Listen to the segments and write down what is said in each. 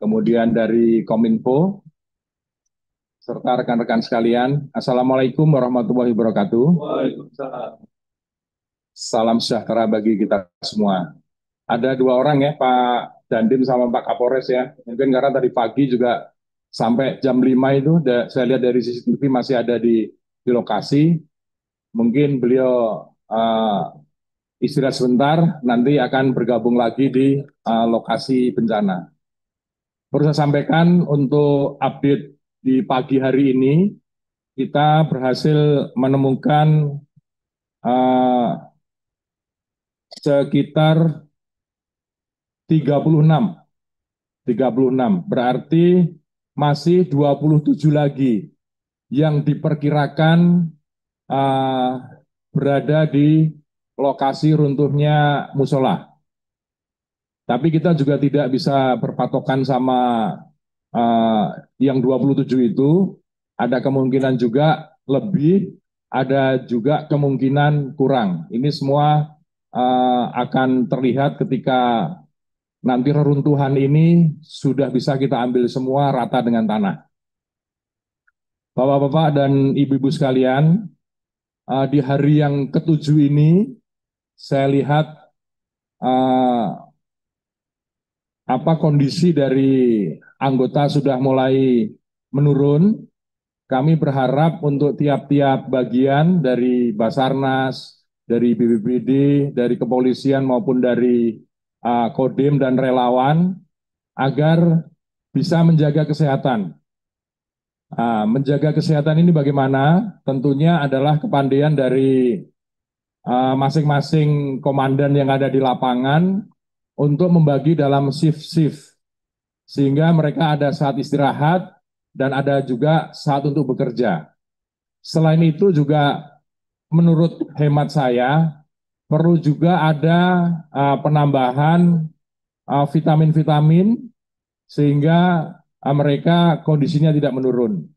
kemudian dari Kominfo, serta rekan-rekan sekalian. Assalamualaikum warahmatullahi wabarakatuh. Waalaikumsalam. Salam sejahtera bagi kita semua. Ada dua orang ya, Pak Dandim sama Pak Kapolres ya. Mungkin karena tadi pagi juga sampai jam 5 itu saya lihat dari CCTV masih ada di lokasi. Mungkin beliau istirahat sebentar, nanti akan bergabung lagi di lokasi bencana. Perlu saya sampaikan untuk update di pagi hari ini, kita berhasil menemukan uh, sekitar 36, 36. Berarti masih 27 lagi yang diperkirakan uh, berada di lokasi runtuhnya musola. Tapi kita juga tidak bisa berpatokan sama yang 27 itu, ada kemungkinan juga lebih, ada juga kemungkinan kurang. Ini semua akan terlihat ketika nanti reruntuhan ini sudah bisa kita ambil semua rata dengan tanah. Bapak-bapak dan ibu-ibu sekalian, di hari yang ketujuh ini saya lihat apa kondisi dari anggota sudah mulai menurun. Kami berharap untuk tiap-tiap bagian dari Basarnas, dari BPBD, dari kepolisian maupun dari Kodim dan relawan agar bisa menjaga kesehatan. Menjaga kesehatan ini bagaimana? Tentunya adalah kepandaian dari masing-masing komandan yang ada di lapangan untuk membagi dalam shift-shift sehingga mereka ada saat istirahat dan ada juga saat untuk bekerja. Selain itu juga menurut hemat saya perlu juga ada penambahan vitamin-vitamin sehingga mereka kondisinya tidak menurun.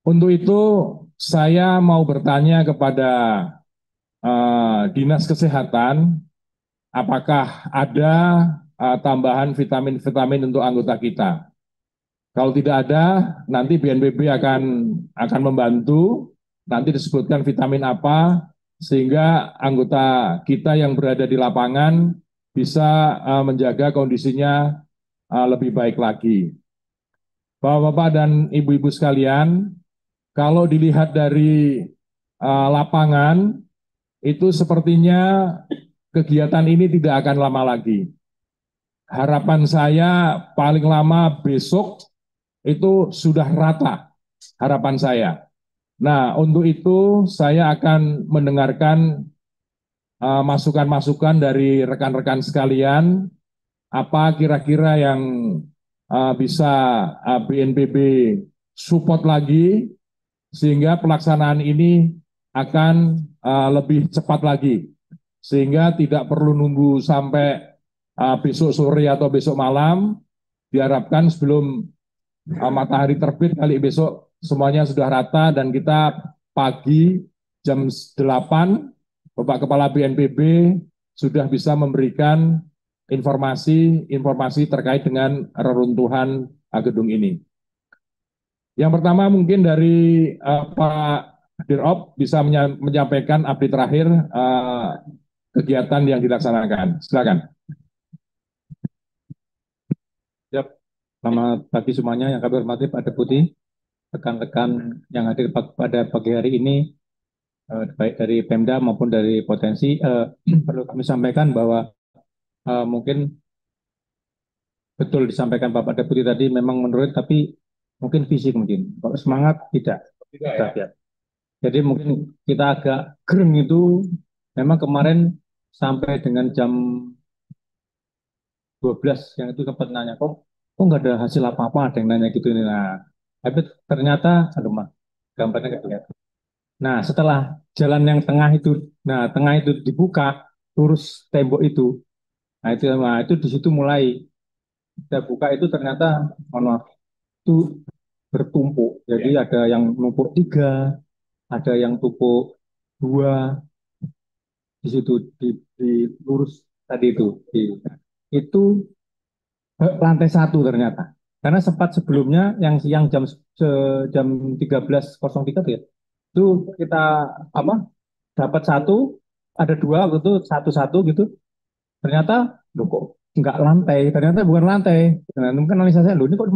Untuk itu saya mau bertanya kepada Dinas Kesehatan, apakah ada tambahan vitamin-vitamin untuk anggota kita? Kalau tidak ada, nanti BNPB akan membantu, nanti disebutkan vitamin apa, sehingga anggota kita yang berada di lapangan bisa menjaga kondisinya lebih baik lagi. Bapak-bapak dan ibu-ibu sekalian, kalau dilihat dari lapangan, itu sepertinya kegiatan ini tidak akan lama lagi. Harapan saya paling lama besok itu sudah rata, harapan saya. Nah, untuk itu saya akan mendengarkan masukan-masukan dari rekan-rekan sekalian, apa kira-kira yang bisa BNPB support lagi, sehingga pelaksanaan ini akan lebih cepat lagi, sehingga tidak perlu nunggu sampai besok sore atau besok malam. Diharapkan sebelum matahari terbit kali besok semuanya sudah rata dan kita pagi jam 8 Bapak Kepala BNPB sudah bisa memberikan informasi terkait dengan reruntuhan gedung ini. Yang pertama mungkin dari Pak Dirop bisa menyampaikan update terakhir kegiatan yang dilaksanakan. Silakan. Siap. Selamat pagi semuanya yang kami hormati Pak Deputi, rekan-rekan yang hadir pada pagi hari ini, baik dari Pemda maupun dari Potensi. Perlu kami sampaikan bahwa mungkin betul disampaikan Bapak Deputi tadi memang menurut, tapi mungkin fisik mungkin. Kalau semangat tidak. Tidak ya. Jadi mungkin kita agak gereng itu memang kemarin sampai dengan jam 12 yang itu sempat nanya kok nggak ada hasil apa-apa, ada yang nanya gitu ini. Nah, tapi ternyata aduh mah gambarnya nggak kelihatan. Nah, setelah jalan yang tengah itu, nah tengah itu dibuka, lurus tembok itu, nah itu di situ mulai kita buka itu ternyata, mohon maaf, itu bertumpuk. Jadi ada yang numpuk tiga, ada yang tumpuk dua di situ di lurus tadi itu. Itu lantai 1 ternyata. Karena sempat sebelumnya yang siang jam 13.03 tuh ya, itu kita apa dapat satu, ada dua waktu itu satu-satu gitu. Ternyata loh kok nggak lantai, ternyata bukan lantai. Nah, mungkin analisa saya, loh ini kok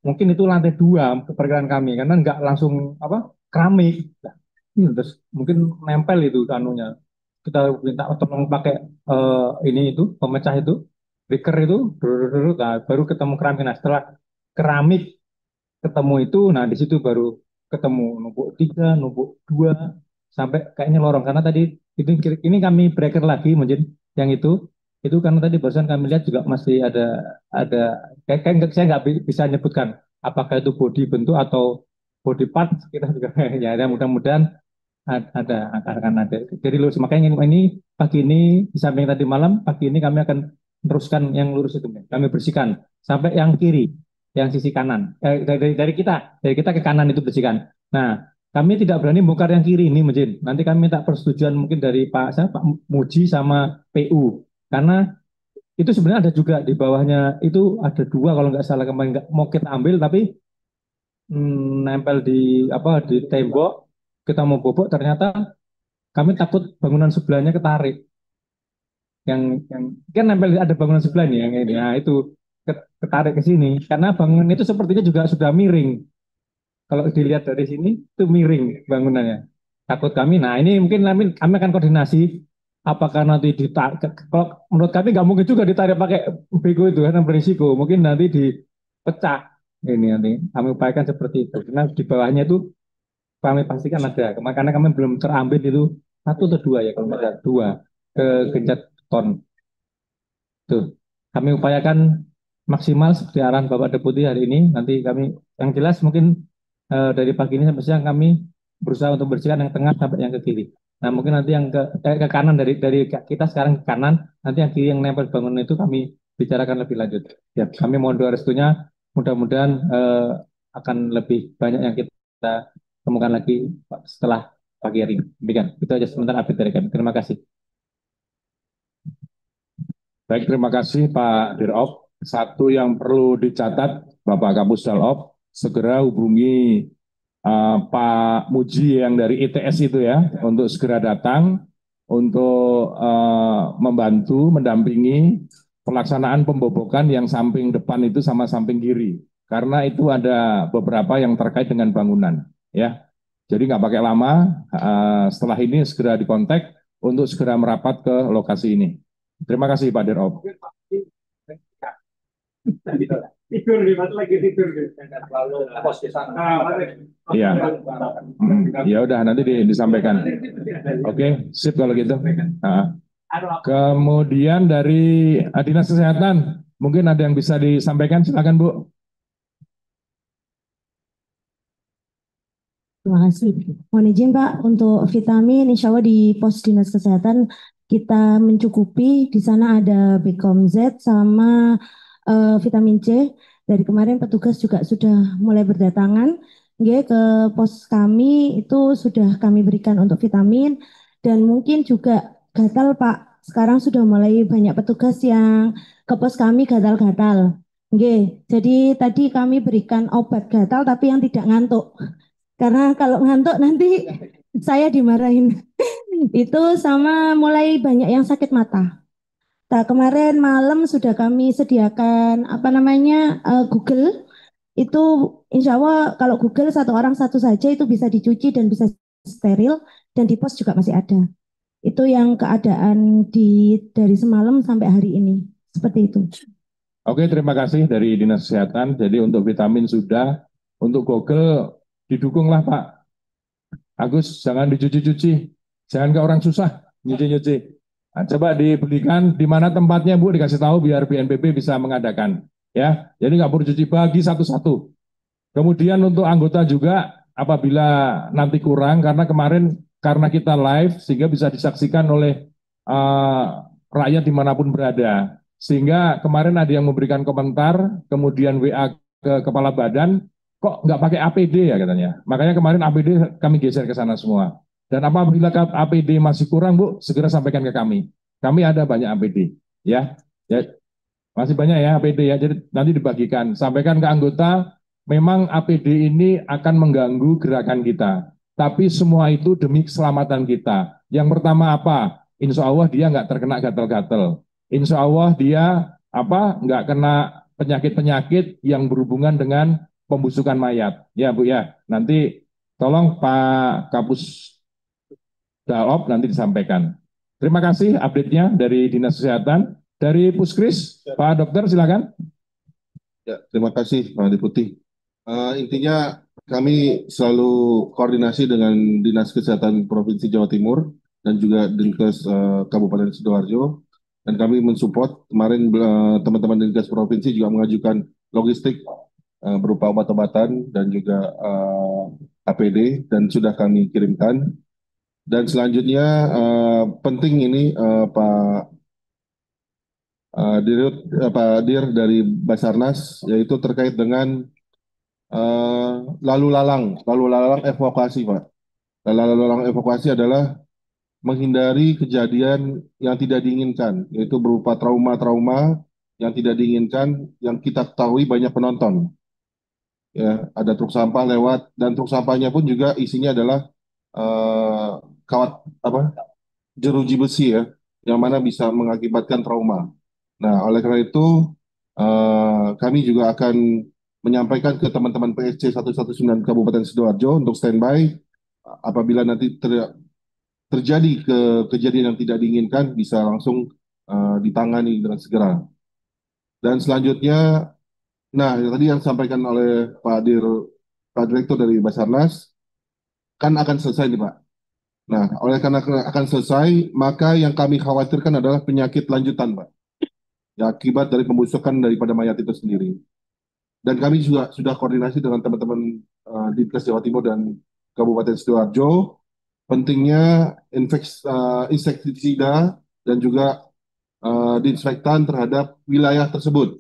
mungkin itu lantai 2 perkiraan kami karena nggak langsung apa keramik. Nah, terus mungkin nempel itu anunya. Kita minta tolong pakai ini itu pemecah itu, breaker itu, nah, baru ketemu keramik. Nah, setelah keramik ketemu itu, nah di situ baru ketemu numpuk 3, numpuk 2, sampai kayaknya lorong karena tadi itu ini kami breaker lagi mungkin yang itu karena tadi barusan kami lihat juga masih ada kayak saya nggak bisa nyebutkan apakah itu body bentuk atau body part kita juga ya mudah-mudahan akan ada. Jadi lurus makanya ini pagi ini di samping tadi malam pagi ini kami akan teruskan yang lurus itu, kami bersihkan sampai yang kiri, yang sisi kanan. Dari kita ke kanan itu bersihkan. Nah, kami tidak berani bongkar yang kiri ini mungkin. Nanti kami minta persetujuan mungkin dari Pak Muji sama PU karena itu sebenarnya ada juga di bawahnya itu ada dua kalau nggak salah kemarin nggak mau kita ambil tapi nempel di apa di tembok kita mau bobok ternyata kami takut bangunan sebelahnya ketarik yang kan nempel ada bangunan sebelah nih yang ini nah itu ketarik ke sini karena bangunan itu sepertinya juga sudah miring kalau dilihat dari sini itu miring bangunannya takut kami nah ini mungkin kami akan koordinasi apakah nanti ditarik kalau menurut kami nggak mungkin juga ditarik pakai bego itu karena berisiko mungkin nanti dipecah ini nanti kami upayakan seperti itu karena di bawahnya itu kami pastikan ada karena kami belum terambil itu satu atau dua ya kalau ada dua ke gencet ton tuh kami upayakan maksimal seperti arahan Bapak Deputi hari ini nanti kami yang jelas mungkin dari pagi ini sampai siang kami berusaha untuk bersihkan yang tengah sampai yang ke kiri nah mungkin nanti yang ke kanan dari kita sekarang ke kanan nanti yang kiri yang nempel bangunan itu kami bicarakan lebih lanjut ya kami mohon doa restunya mudah-mudahan akan lebih banyak yang kita temukan lagi setelah pagi hari ini. Demikian, itu aja sebentar update dari kami. Terima kasih. Baik, terima kasih Pak Dirop. Satu yang perlu dicatat, Bapak Kapus Dalop, segera hubungi Pak Muji yang dari ITS itu ya, untuk segera datang, untuk membantu, mendampingi pelaksanaan pembobokan yang samping depan itu sama samping kiri. Karena itu ada beberapa yang terkait dengan bangunan. Ya, jadi nggak pakai lama, setelah ini segera dikontak untuk segera merapat ke lokasi ini. Terima kasih Pak Dirop. Tidur nih, mas lagi tidur nih. Iya. Ya udah nanti disampaikan. Oke, sip kalau gitu. Nah. Kemudian dari Dinas Kesehatan, mungkin ada yang bisa disampaikan, silakan Bu. Terima kasih. Mohon izin Pak, untuk vitamin insya Allah di pos Dinas Kesehatan kita mencukupi. Di sana ada Becom Z sama vitamin C. Dari kemarin petugas juga sudah mulai berdatangan ke pos kami, itu sudah kami berikan untuk vitamin. Dan mungkin juga gatal Pak, sekarang sudah mulai banyak petugas yang ke pos kami gatal-gatal. Jadi tadi kami berikan obat gatal tapi yang tidak ngantuk. Karena kalau ngantuk nanti saya dimarahin. Itu sama mulai banyak yang sakit mata. Nah, kemarin malam sudah kami sediakan Google. Itu insya Allah kalau Google satu orang satu saja itu bisa dicuci dan bisa steril dan di pos juga masih ada. Itu yang keadaan dari semalam sampai hari ini. Seperti itu. Oke, terima kasih dari Dinas Kesehatan. Jadi untuk vitamin sudah, untuk Google didukunglah Pak Agus, jangan dicuci-cuci, jangan ke orang susah nyuci-nyuci. Nah, coba dibelikan di mana tempatnya Bu, dikasih tahu biar BNPB bisa mengadakan. Ya, jadi nggak perlu cuci, bagi satu-satu. Kemudian untuk anggota juga apabila nanti kurang karena kita live sehingga bisa disaksikan oleh rakyat dimanapun berada. Sehingga kemarin ada yang memberikan komentar, kemudian WA ke kepala badan, kok nggak pakai APD ya katanya. Makanya kemarin APD kami geser ke sana semua. Dan apabila APD masih kurang Bu, segera sampaikan ke kami. Kami ada banyak APD. Ya, ya. Masih banyak ya APD ya, jadi nanti dibagikan. Sampaikan ke anggota, memang APD ini akan mengganggu gerakan kita. Tapi semua itu demi keselamatan kita. Yang pertama apa? Insya Allah dia nggak terkena gatal-gatal. Insya Allah dia nggak kena penyakit-penyakit yang berhubungan dengan pembusukan mayat. Ya Bu ya, nanti tolong Pak Kapus Dalop nanti disampaikan. Terima kasih update-nya dari Dinas Kesehatan. Dari Puskris, Pak Dokter silakan. Ya, terima kasih Pak Deputi. Intinya kami selalu koordinasi dengan Dinas Kesehatan Provinsi Jawa Timur dan juga Dinkes Kabupaten Sidoarjo, dan kami mensupport. Kemarin teman-teman Dinkes Provinsi juga mengajukan logistik berupa obat-obatan dan juga APD, dan sudah kami kirimkan. Dan selanjutnya penting ini Pak Pak Dir dari Basarnas, yaitu terkait dengan lalu lalang evakuasi, Pak. Lalu lalang evakuasi adalah menghindari kejadian yang tidak diinginkan, yaitu berupa trauma-trauma yang tidak diinginkan, yang kita ketahui banyak penonton. Ya, ada truk sampah lewat, dan truk sampahnya pun juga isinya adalah eh, kawat jeruji besi ya, yang mana bisa mengakibatkan trauma. Nah, oleh karena itu kami juga akan menyampaikan ke teman-teman PSC 119 Kabupaten Sidoarjo untuk standby apabila nanti terjadi kejadian yang tidak diinginkan, bisa langsung ditangani dengan segera. Dan selanjutnya, nah tadi yang disampaikan oleh Pak Direktur dari Basarnas, kan akan selesai nih Pak. Nah, oleh karena akan selesai, maka yang kami khawatirkan adalah penyakit lanjutan Pak, ya, akibat dari pembusukan daripada mayat itu sendiri. Dan kami juga sudah koordinasi dengan teman-teman Dinkes Jawa Timur dan Kabupaten Sidoarjo, pentingnya insektisida dan juga disinfektan terhadap wilayah tersebut.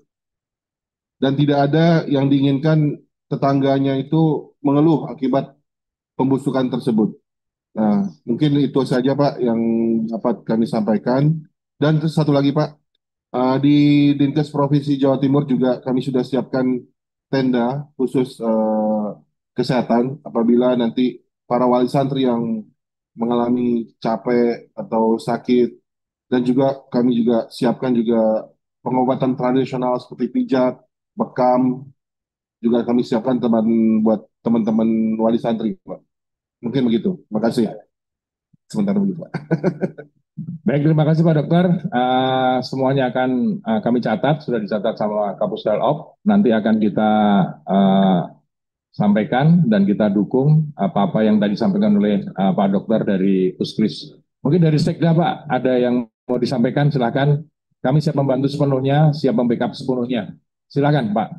Dan tidak ada yang diinginkan tetangganya itu mengeluh akibat pembusukan tersebut. Nah, mungkin itu saja Pak yang dapat kami sampaikan. Dan satu lagi Pak, di Dinkes Provinsi Jawa Timur juga kami sudah siapkan tenda khusus kesehatan apabila nanti para wali santri yang mengalami capek atau sakit, dan juga kami juga siapkan juga pengobatan tradisional seperti pijat, bekam, juga kami siapkan buat teman-teman wali santri, Pak. Mungkin begitu. Terima kasih. Sebentar dulu, Pak. Baik, terima kasih Pak Dokter. Semuanya akan kami catat, sudah dicatat sama Kapus Dalop. Nanti akan kita sampaikan dan kita dukung apa-apa yang tadi disampaikan oleh Pak Dokter dari Puskris. Mungkin dari Sekda Pak, ada yang mau disampaikan, silakan. Kami siap membantu sepenuhnya, siap membackup sepenuhnya. Silakan Pak.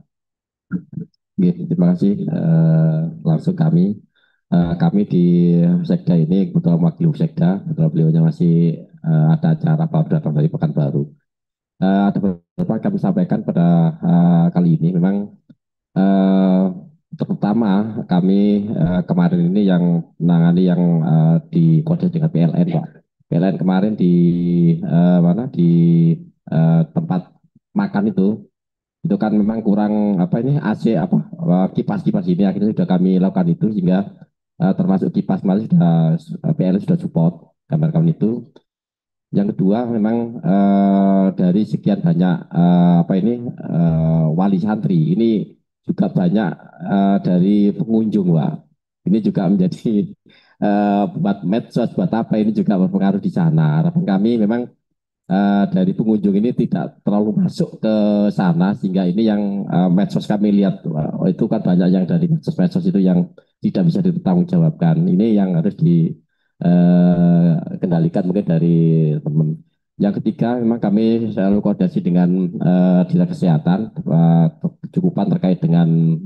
Terima kasih. Langsung kami di Sekda ini kebetulan wakil Sekda, kebetulan beliaunya masih ada acara datang dari Pekanbaru. Ada beberapa kami sampaikan pada kali ini. Memang terutama kami kemarin ini yang menangani yang dikoordinasi dengan PLN, Pak. PLN kemarin di tempat makan itu kan memang kurang AC kipas-kipas ini, akhirnya sudah kami lakukan itu, sehingga termasuk kipas kemarin sudah PLN sudah support gambar-gambar itu. Yang kedua, memang dari sekian banyak wali santri ini juga banyak dari pengunjung, Pak. Ini juga menjadi buat medsos, buat apa, ini juga berpengaruh di sana. Harapan kami memang dari pengunjung ini tidak terlalu masuk ke sana, sehingga ini yang medsos kami lihat itu kan banyak yang dari medsos itu yang tidak bisa dipertanggungjawabkan. Ini yang harus dikendalikan mungkin dari teman. Yang ketiga, memang kami selalu koordinasi dengan dinas kesehatan kecukupan terkait dengan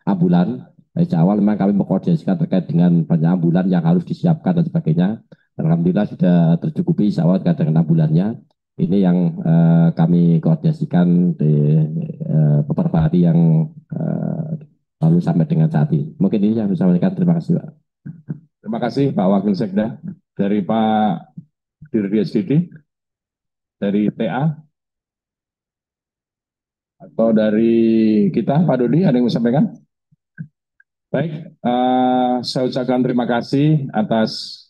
ambulan. Dari awal memang kami mengkoordinasikan terkait dengan banyak ambulan yang harus disiapkan dan sebagainya. Alhamdulillah sudah tercukupi insya Allah dengan ambulannya. Ini yang kami koordinasikan di beberapa hari yang lalu sampai dengan saat ini. Mungkin ini yang saya sampaikan. Terima kasih, Pak. Terima kasih Pak Wakil Sekda. Dari Pak Dirdi SDD, dari TA. Atau dari kita, Pak Dodi, ada yang mau sampaikan? Baik, saya ucapkan terima kasih atas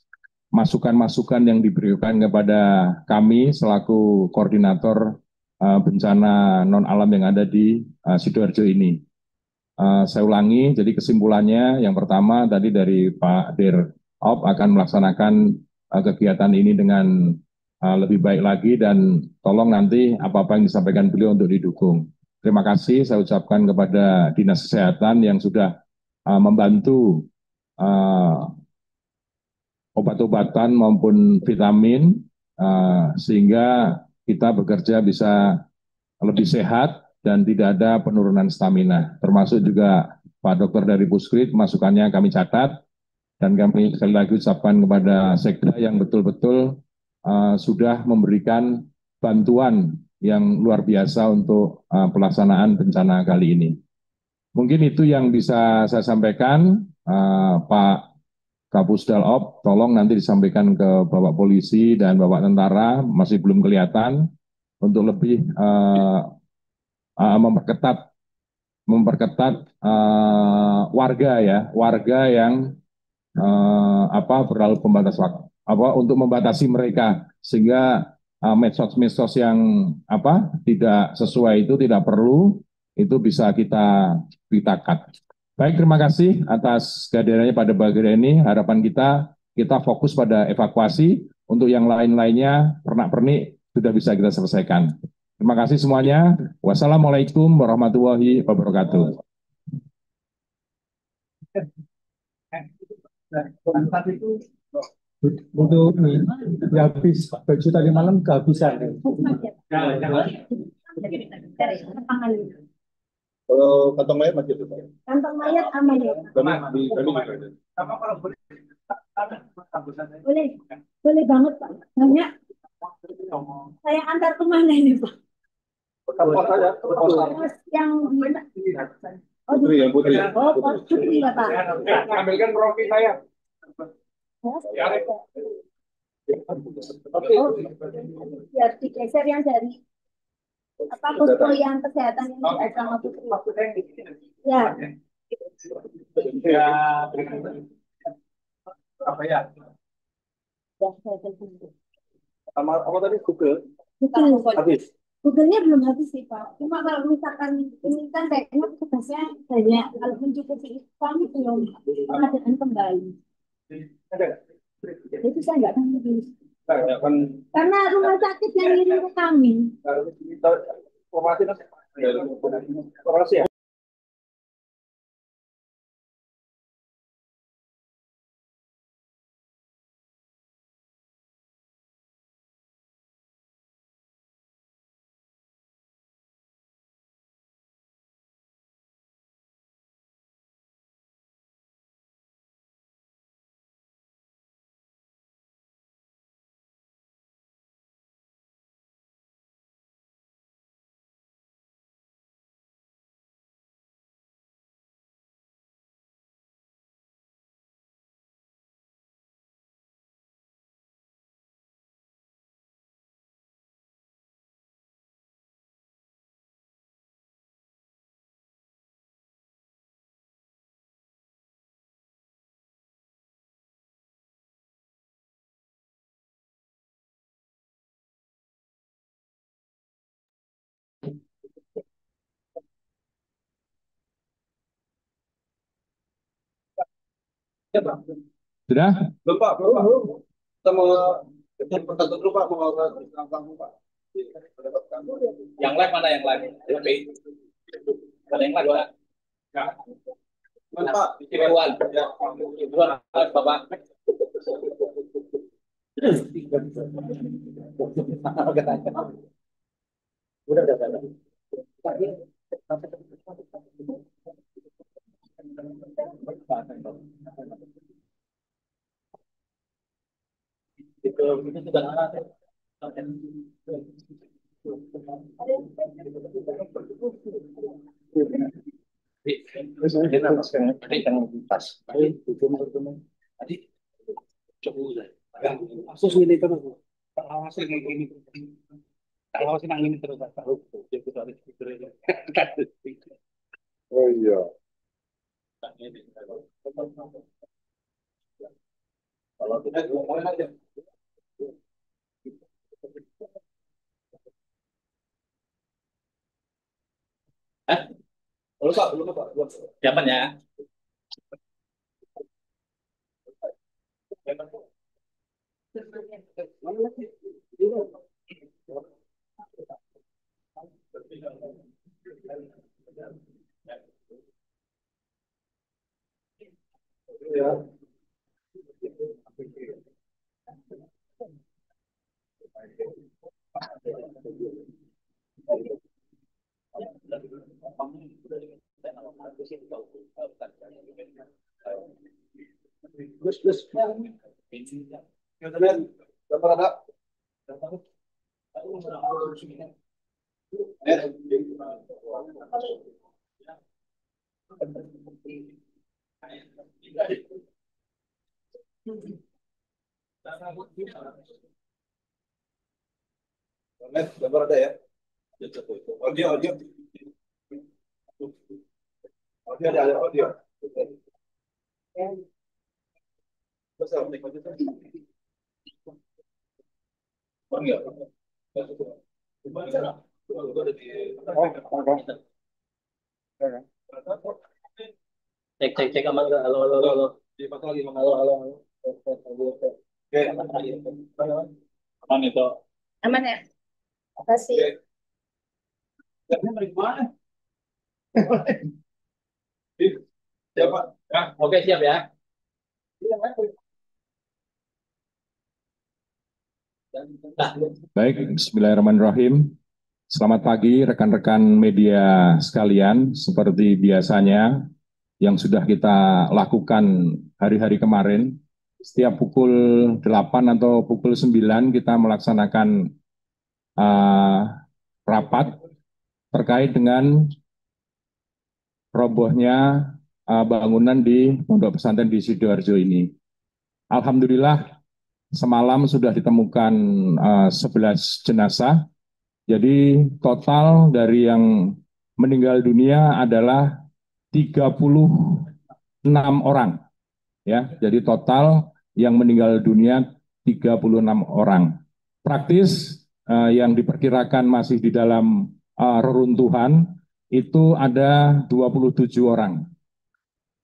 masukan-masukan yang diberikan kepada kami selaku koordinator bencana non-alam yang ada di Sidoarjo ini. Saya ulangi, jadi kesimpulannya yang pertama tadi dari Pak Dirop akan melaksanakan kegiatan ini dengan lebih baik lagi dan tolong nanti apa-apa yang disampaikan beliau untuk didukung. Terima kasih saya ucapkan kepada Dinas Kesehatan yang sudah membantu obat-obatan maupun vitamin sehingga kita bekerja bisa lebih sehat dan tidak ada penurunan stamina. Termasuk juga Pak Dokter dari Puskrit, masukannya kami catat dan kami sekali lagi ucapkan kepada Sekda yang betul-betul sudah memberikan bantuan yang luar biasa untuk pelaksanaan bencana kali ini. Mungkin itu yang bisa saya sampaikan, Pak Kapusdal Op, tolong nanti disampaikan ke Bapak Polisi dan Bapak Tentara, masih belum kelihatan, untuk lebih memperketat warga ya, warga yang berlalu pembatas waktu, untuk membatasi mereka sehingga medsos-medsos yang tidak sesuai itu tidak perlu, itu bisa kita cut. Baik, terima kasih atas kehadirannya pada pagi ini. Harapan kita fokus pada evakuasi. Untuk yang lain-lainnya, pernak-pernik sudah bisa kita selesaikan. Terima kasih semuanya. Wassalamualaikum warahmatullahi wabarakatuh. Untuk ya habis baju tadi malam kehabisan. Kalau kantong mayat masih ada, Pak? Kantong mayat aman ya? Kami juga ada. Boleh, boleh banget Pak. Banyak. Saya antar kemana ini Pak? Yang Putri ya, Putri. Oh, Putri ya Pak. Ambilkan trofi saya. Biar digeser yang dari posko yang kesehatan yang di asrama Putri. Ya. Apa ya? Apa tadi Google? Habis. Google-nya belum habis sih Pak. Cuma kalau misalkan ini kan kayaknya tugasnya banyak. Kalau mencukupi kami belum pengadaan kembali. Itu saya nggak tahu. Karena rumah sakit yang ngirim ke kami. Sudah? Belum, Pak, belum, Pak. Kita mau perketat dulu, Pak, mau langsung, Pak. Yang live mana yang live? Ada yang live, Pak? Mana, Pak? Ibuan. Ibuan, Bapak. Udah. Itu sudah tadi coba kasus ini terus awasin ini terus awasin ini terus tahu Oh iya. Kalau kita ngomongin aja. Belum Pak, belum Pak. Siapa ya? Terus. Kita lihat gambar ada. Gambar ada ya. Audio. Audio ada audio. Cek aman nggak? Halo. Aman itu. Aman ya? Makasih. Siapa? Oke, siap ya. Baik, bismillahirrahmanirrahim. Selamat pagi rekan-rekan media sekalian. Seperti biasanya yang sudah kita lakukan hari-hari kemarin, setiap pukul 8 atau pukul 9 kita melaksanakan rapat terkait dengan robohnya bangunan di Pondok Pesantren di Sidoarjo ini. Alhamdulillah semalam sudah ditemukan 11 jenazah. Jadi total dari yang meninggal dunia adalah 36 orang. Ya, jadi total yang meninggal dunia 36 orang. Praktis yang diperkirakan masih di dalam reruntuhan itu ada 27 orang.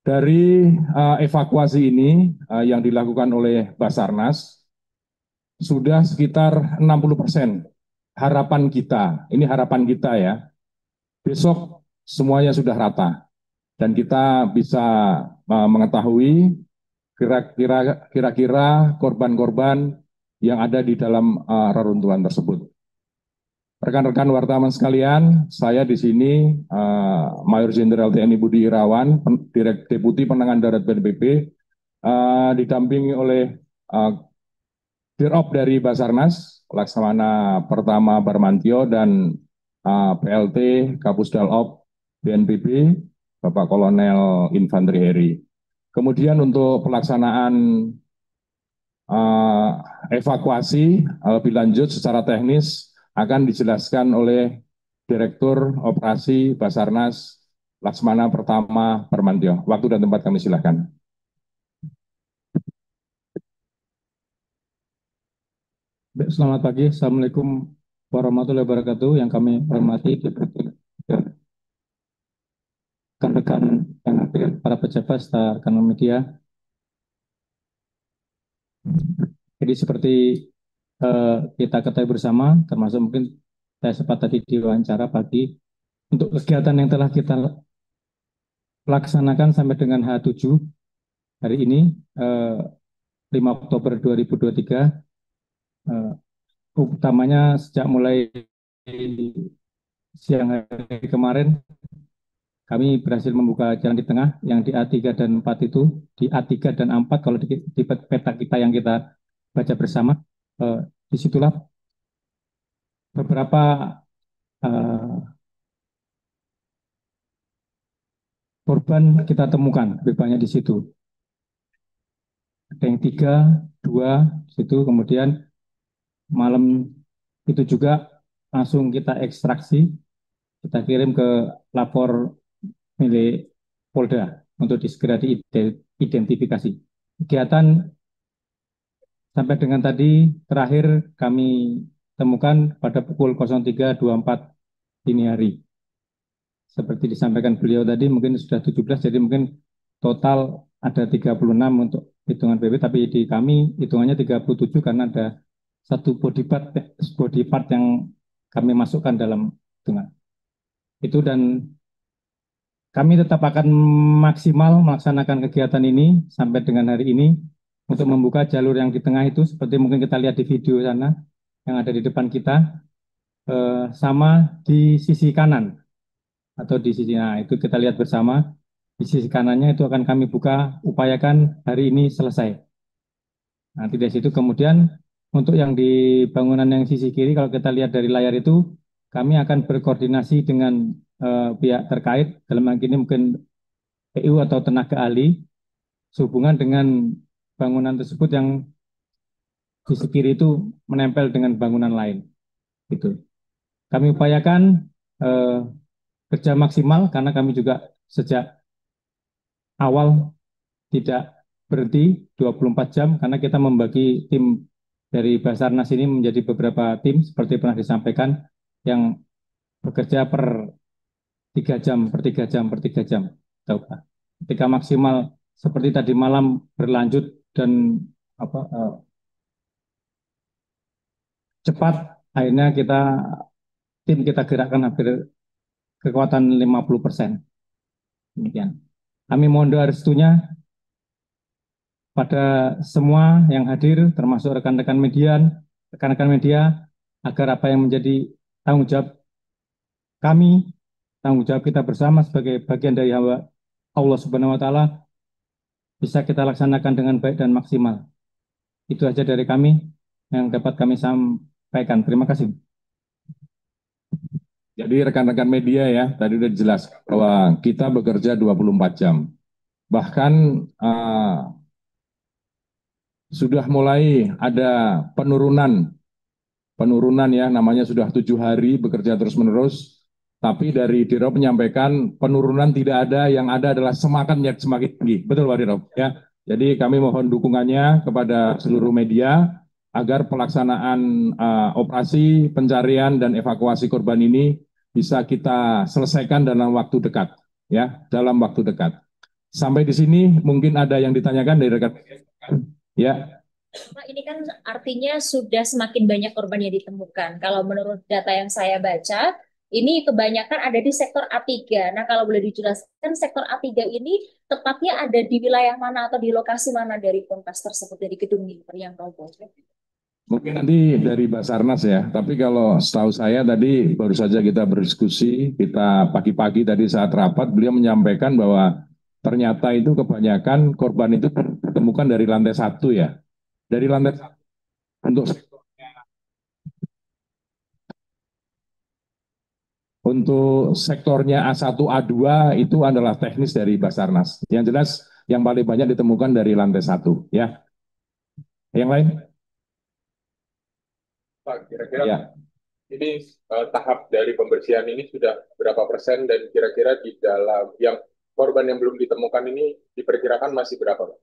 Dari evakuasi ini yang dilakukan oleh Basarnas sudah sekitar 60%. Harapan kita, ini harapan kita ya, besok semuanya sudah rata dan kita bisa mengetahui kira-kira korban-korban yang ada di dalam reruntuhan tersebut. Rekan-rekan wartawan sekalian, saya di sini Mayor Jenderal TNI Budi Irawan, Deputi Penanganan Darat BNPB, didampingi oleh Dirop dari Basarnas, Laksamana Pertama Barmantio, dan PLT Kapusdalop BNPB, Bapak Kolonel Infanteri Heri. Kemudian untuk pelaksanaan evakuasi lebih lanjut secara teknis akan dijelaskan oleh Direktur Operasi Basarnas Laksamana Pertama Barmantio. Waktu dan tempat kami silakan. Selamat pagi, Assalamualaikum warahmatullahi wabarakatuh. Yang kami hormati rekan-rekan yang hadir, para pejabat, serta rekan media. Jadi seperti kita ketahui bersama, termasuk mungkin saya sempat tadi diwawancara pagi, untuk kegiatan yang telah kita laksanakan sampai dengan H7 hari ini, 5 Oktober 2023, utamanya sejak mulai siang hari kemarin, kami berhasil membuka jalan di tengah yang di A3 dan 4 itu, di A3 dan A4 kalau di peta kita yang kita baca bersama, disitulah beberapa korban kita temukan, lebih banyak di situ. Ada yang 3, 2 situ, kemudian malam itu juga langsung kita ekstraksi kita kirim ke lapor milik Polda untuk segera diidentifikasi. Kegiatan sampai dengan tadi terakhir kami temukan pada pukul 03.24 dini hari. Seperti disampaikan beliau tadi mungkin sudah 17, jadi mungkin total ada 36 untuk hitungan PP, tapi di kami hitungannya 37 karena ada satu body part yang kami masukkan dalam hitungan. Itu dan kami tetap akan maksimal melaksanakan kegiatan ini sampai dengan hari ini untuk membuka jalur yang di tengah itu seperti mungkin kita lihat di video sana yang ada di depan kita, sama di sisi kanan atau di sisi, nah itu kita lihat bersama di sisi kanannya itu akan kami buka, upayakan hari ini selesai. Nanti dari situ kemudian untuk yang di bangunan yang sisi kiri kalau kita lihat dari layar itu kami akan berkoordinasi dengan pihak terkait dalam hal ini mungkin PU atau tenaga ahli sehubungan dengan bangunan tersebut yang di sisi kiri itu menempel dengan bangunan lain. Gitu. Kami upayakan kerja maksimal karena kami juga sejak awal tidak berhenti 24 jam karena kita membagi tim dari Basarnas ini menjadi beberapa tim seperti pernah disampaikan yang bekerja per 3 jam, per 3 jam, per 3 jam. Ketika maksimal seperti tadi malam berlanjut dan cepat, akhirnya tim kita gerakkan hampir kekuatan 50%. Demikian. Kami mohon doa restunya pada semua yang hadir, termasuk rekan-rekan media, agar apa yang menjadi tanggung jawab kami, tanggung jawab kita bersama sebagai bagian dari hamba Allah Subhanahu wa Ta'ala bisa kita laksanakan dengan baik dan maksimal. Itu aja dari kami yang dapat kami sampaikan. Terima kasih. Jadi rekan-rekan media ya, tadi sudah dijelaskan bahwa kita bekerja 24 jam. Bahkan sudah mulai ada penurunan ya, namanya sudah 7 hari bekerja terus-menerus. Tapi dari Dirop menyampaikan penurunan tidak ada, yang ada adalah semakin tinggi. Betul Pak Dirop? Ya. Jadi kami mohon dukungannya kepada seluruh media agar pelaksanaan operasi pencarian dan evakuasi korban ini bisa kita selesaikan dalam waktu dekat, ya, dalam waktu dekat. Sampai di sini mungkin ada yang ditanyakan dari rekan, ya. Pak, ini kan artinya sudah semakin banyak korban yang ditemukan. Kalau menurut data yang saya baca, ini kebanyakan ada di sektor A3. Nah, kalau boleh dijelaskan sektor A3 ini tepatnya ada di wilayah mana atau di lokasi mana dari ponpes tersebut, dari gedung yang roboh? Mungkin nanti dari Basarnas ya, tapi kalau setahu saya tadi baru saja kita berdiskusi, kita pagi-pagi tadi saat rapat, beliau menyampaikan bahwa ternyata itu kebanyakan korban itu ditemukan dari lantai 1 ya. Dari lantai 1 untuk sektornya A1, A2 itu adalah teknis dari Basarnas. Yang jelas yang paling banyak ditemukan dari lantai 1 ya. Yang lain? Pak, kira-kira ya. Ini tahap dari pembersihan ini sudah berapa persen dan kira-kira di dalam yang korban yang belum ditemukan ini diperkirakan masih berapa, Pak?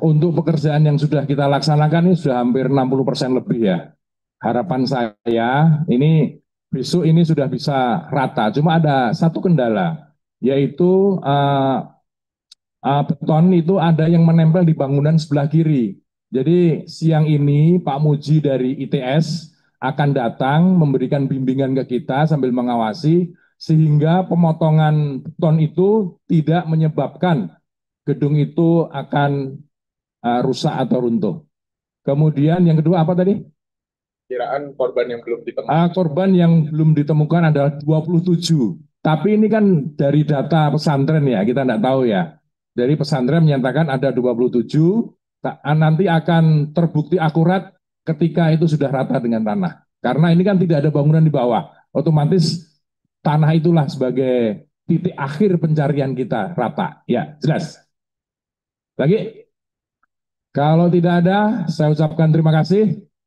Untuk pekerjaan yang sudah kita laksanakan ini sudah hampir 60% lebih ya. Harapan saya ini besok ini sudah bisa rata. Cuma ada satu kendala, yaitu beton itu ada yang menempel di bangunan sebelah kiri. Jadi siang ini Pak Muji dari ITS akan datang memberikan bimbingan ke kita sambil mengawasi sehingga pemotongan beton itu tidak menyebabkan gedung itu akan rusak atau runtuh. Kemudian yang kedua apa tadi? Kiraan korban yang belum ditemukan. Korban yang belum ditemukan adalah 27. Tapi ini kan dari data pesantren ya, kita tidak tahu ya. Dari pesantren menyatakan ada 27, nanti akan terbukti akurat ketika itu sudah rata dengan tanah. Karena ini kan tidak ada bangunan di bawah, otomatis tanah itulah sebagai titik akhir pencarian kita rata. Ya, jelas. Lagi? Kalau tidak ada, saya ucapkan terima kasih.